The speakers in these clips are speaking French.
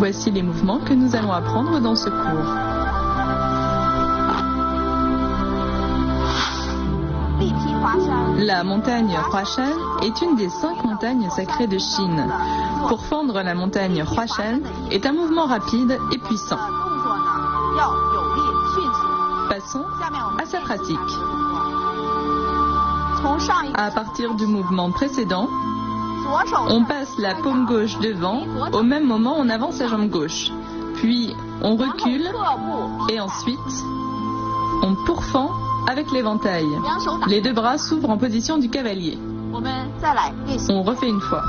Voici les mouvements que nous allons apprendre dans ce cours. La montagne Huashan est une des 5 montagnes sacrées de Chine. Pour fendre la montagne Huashan est un mouvement rapide et puissant. Passons à sa pratique. À partir du mouvement précédent, on passe la paume gauche devant, au même moment on avance la jambe gauche. Puis on recule et ensuite on pourfend avec l'éventail. Les 2 bras s'ouvrent en position du cavalier. On refait une fois.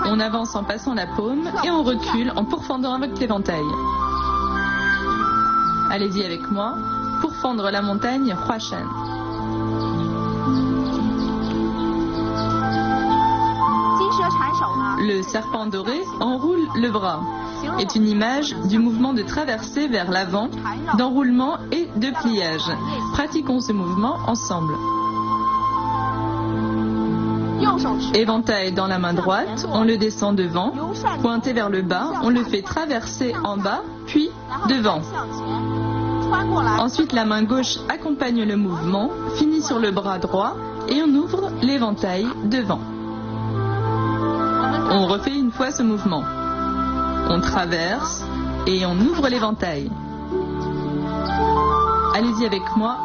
On avance en passant la paume et on recule en pourfendant avec l'éventail. Allez-y avec moi, pourfendre la montagne Huashan. Le serpent doré enroule le bras. Est une image du mouvement de traversée vers l'avant, d'enroulement et de pliage. Pratiquons ce mouvement ensemble. Éventail dans la main droite, on le descend devant. Pointé vers le bas, on le fait traverser en bas, puis devant. Ensuite, la main gauche accompagne le mouvement, finit sur le bras droit et on ouvre l'éventail devant. On refait une fois ce mouvement. On traverse et on ouvre l'éventail. Allez-y avec moi.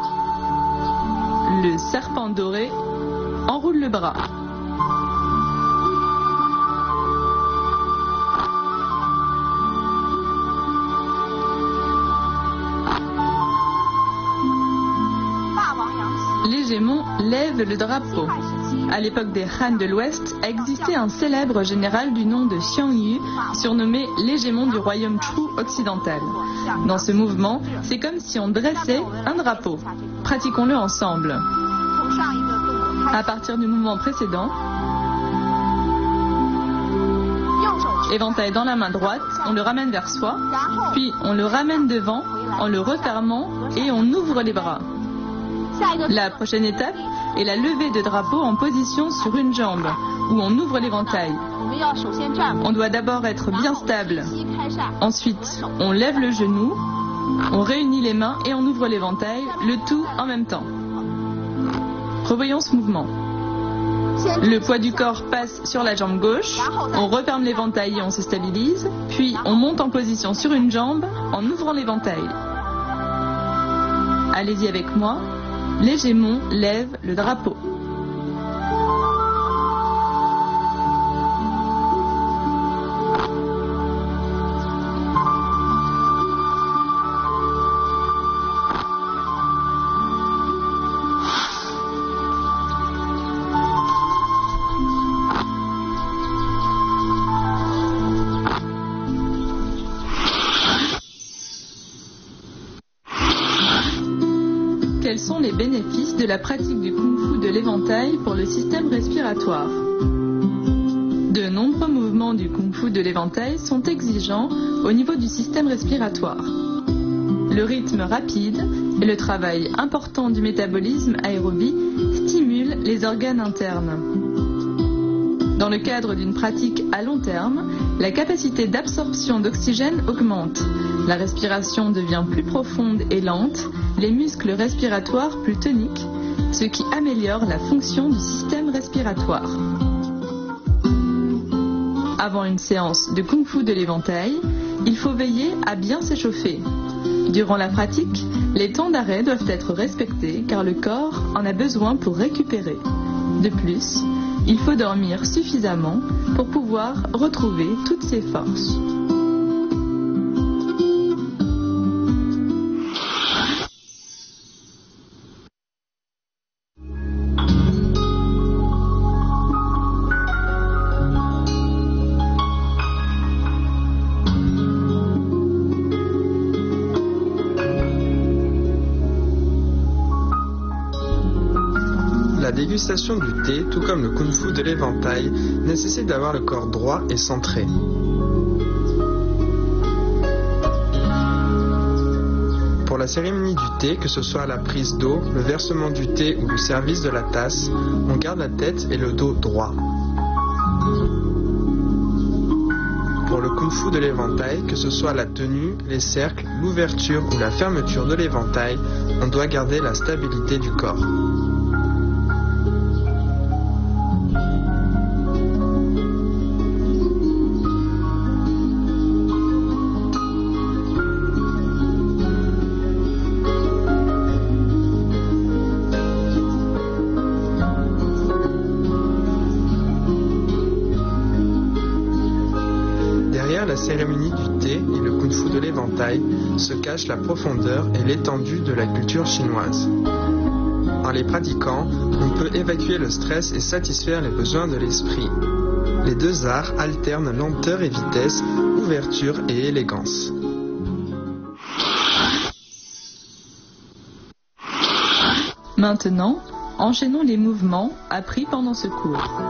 Le serpent doré enroule le bras. Les Gémons lèvent le drapeau. À l'époque des Han de l'Ouest, existait un célèbre général du nom de Xiang Yu, surnommé l'hégémon du royaume Chu occidental. Dans ce mouvement, c'est comme si on dressait un drapeau. Pratiquons-le ensemble. À partir du mouvement précédent, éventail dans la main droite, on le ramène vers soi, puis on le ramène devant en le refermant et on ouvre les bras. La prochaine étape est la levée de drapeau en position sur une jambe, où on ouvre l'éventail. On doit d'abord être bien stable. Ensuite, on lève le genou, on réunit les mains et on ouvre l'éventail, le tout en même temps. Revoyons ce mouvement. Le poids du corps passe sur la jambe gauche, on referme l'éventail et on se stabilise, puis on monte en position sur une jambe en ouvrant l'éventail. Allez-y avec moi. Les Gémons lèvent le drapeau. Quels sont les bénéfices de la pratique du kung-fu de l'éventail pour le système respiratoire? De nombreux mouvements du kung-fu de l'éventail sont exigeants au niveau du système respiratoire. Le rythme rapide et le travail important du métabolisme aérobie stimulent les organes internes. Dans le cadre d'une pratique à long terme, la capacité d'absorption d'oxygène augmente, la respiration devient plus profonde et lente, les muscles respiratoires plus toniques, ce qui améliore la fonction du système respiratoire. Avant une séance de kung-fu de l'éventail, il faut veiller à bien s'échauffer. Durant la pratique, les temps d'arrêt doivent être respectés car le corps en a besoin pour récupérer. De plus, il faut dormir suffisamment pour pouvoir retrouver toutes ses forces. La dégustation du thé, tout comme le kung-fu de l'éventail, nécessite d'avoir le corps droit et centré. Pour la cérémonie du thé, que ce soit la prise d'eau, le versement du thé ou le service de la tasse, on garde la tête et le dos droit. kung-fu de l'éventail, que ce soit la tenue, les cercles, l'ouverture ou la fermeture de l'éventail, on doit garder la stabilité du corps. Derrière la cérémonie du thé et le kung-fu de l'éventail se cachent la profondeur et l'étendue de la culture chinoise. En les pratiquant, on peut évacuer le stress et satisfaire les besoins de l'esprit. Les deux arts alternent lenteur et vitesse, ouverture et élégance. Maintenant, enchaînons les mouvements appris pendant ce cours.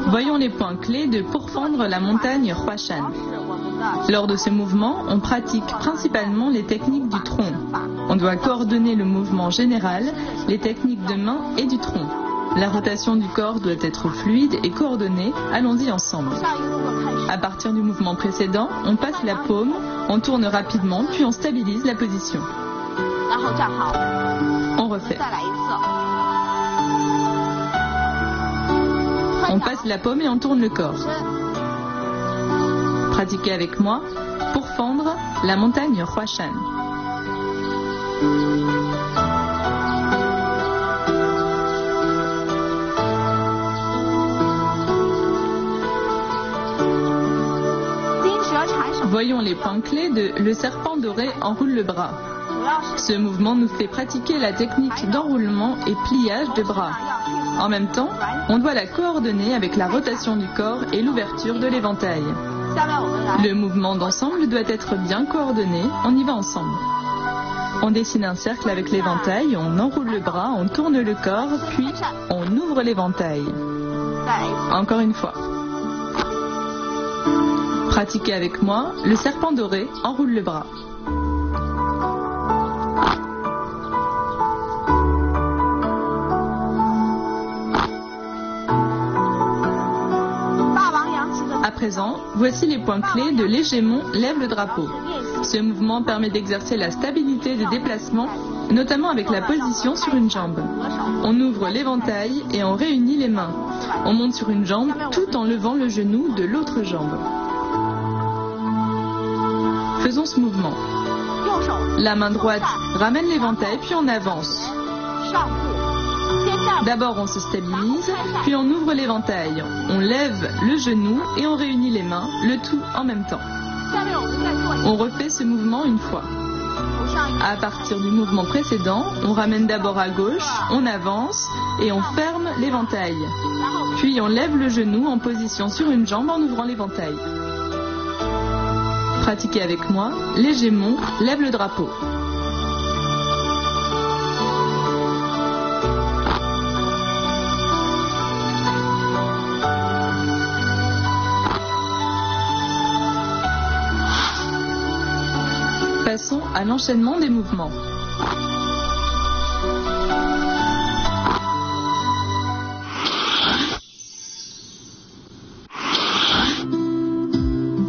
Voyons les points clés de pourfendre la montagne Huashan. Lors de ce mouvement, on pratique principalement les techniques du tronc. On doit coordonner le mouvement général, les techniques de main et du tronc. La rotation du corps doit être fluide et coordonnée. Allons-y ensemble. À partir du mouvement précédent, on passe la paume, on tourne rapidement, puis on stabilise la position. On refait. On passe la paume et on tourne le corps. Pratiquez avec moi pour fendre la montagne Huashan. Voyons les points clés de le serpent doré enroule le bras. Ce mouvement nous fait pratiquer la technique d'enroulement et pliage de bras. En même temps, on doit la coordonner avec la rotation du corps et l'ouverture de l'éventail. Le mouvement d'ensemble doit être bien coordonné. On y va ensemble. On dessine un cercle avec l'éventail, on enroule le bras, on tourne le corps, puis on ouvre l'éventail. Encore une fois. Pratiquez avec moi, le serpent doré enroule le bras. À présent, voici les points clés de l'hégémon lève le drapeau. Ce mouvement permet d'exercer la stabilité des déplacements, notamment avec la position sur une jambe. On ouvre l'éventail et on réunit les mains. On monte sur une jambe tout en levant le genou de l'autre jambe. Faisons ce mouvement. La main droite ramène l'éventail, puis on avance. D'abord on se stabilise, puis on ouvre l'éventail. On lève le genou et on réunit les mains, le tout en même temps. On refait ce mouvement une fois. À partir du mouvement précédent, on ramène d'abord à gauche, on avance et on ferme l'éventail. Puis on lève le genou en position sur une jambe en ouvrant l'éventail. Pratiquez avec moi, l'hégémon lève le drapeau. Passons à l'enchaînement des mouvements.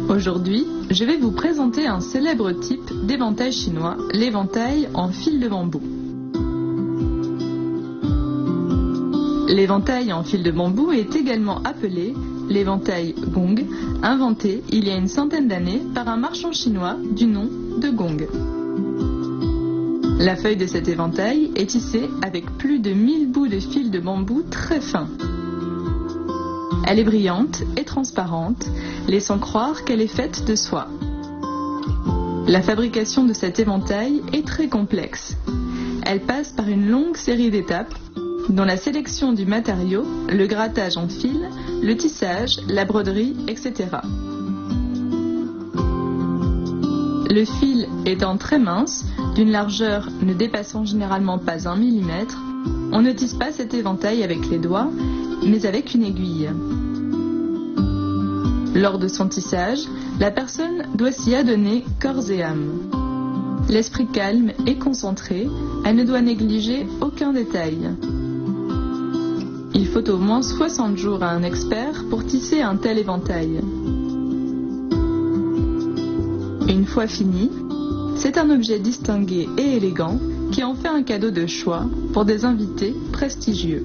Aujourd'hui, je vais vous présenter un célèbre type d'éventail chinois, l'éventail en fil de bambou. L'éventail en fil de bambou est également appelé l'éventail gong, inventé il y a une centaine d'années par un marchand chinois du nom de Gong. La feuille de cet éventail est tissée avec plus de 1000 bouts de fil de bambou très fins. Elle est brillante et transparente, laissant croire qu'elle est faite de soie. La fabrication de cet éventail est très complexe. Elle passe par une longue série d'étapes, dont la sélection du matériau, le grattage en fil, le tissage, la broderie, etc. Le fil étant très mince, d'une largeur ne dépassant généralement pas 1 mm, on ne tisse pas cet éventail avec les doigts, mais avec une aiguille. Lors de son tissage, la personne doit s'y adonner corps et âme. L'esprit calme et concentré, elle ne doit négliger aucun détail. Il faut au moins 60 jours à un expert pour tisser un tel éventail. Une fois fini, c'est un objet distingué et élégant qui en fait un cadeau de choix pour des invités prestigieux.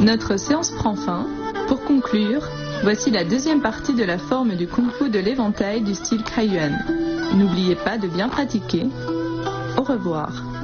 Notre séance prend fin. Pour conclure, voici la deuxième partie de la forme du kung-fu de l'éventail du style Kaiyuan. N'oubliez pas de bien pratiquer. Au revoir.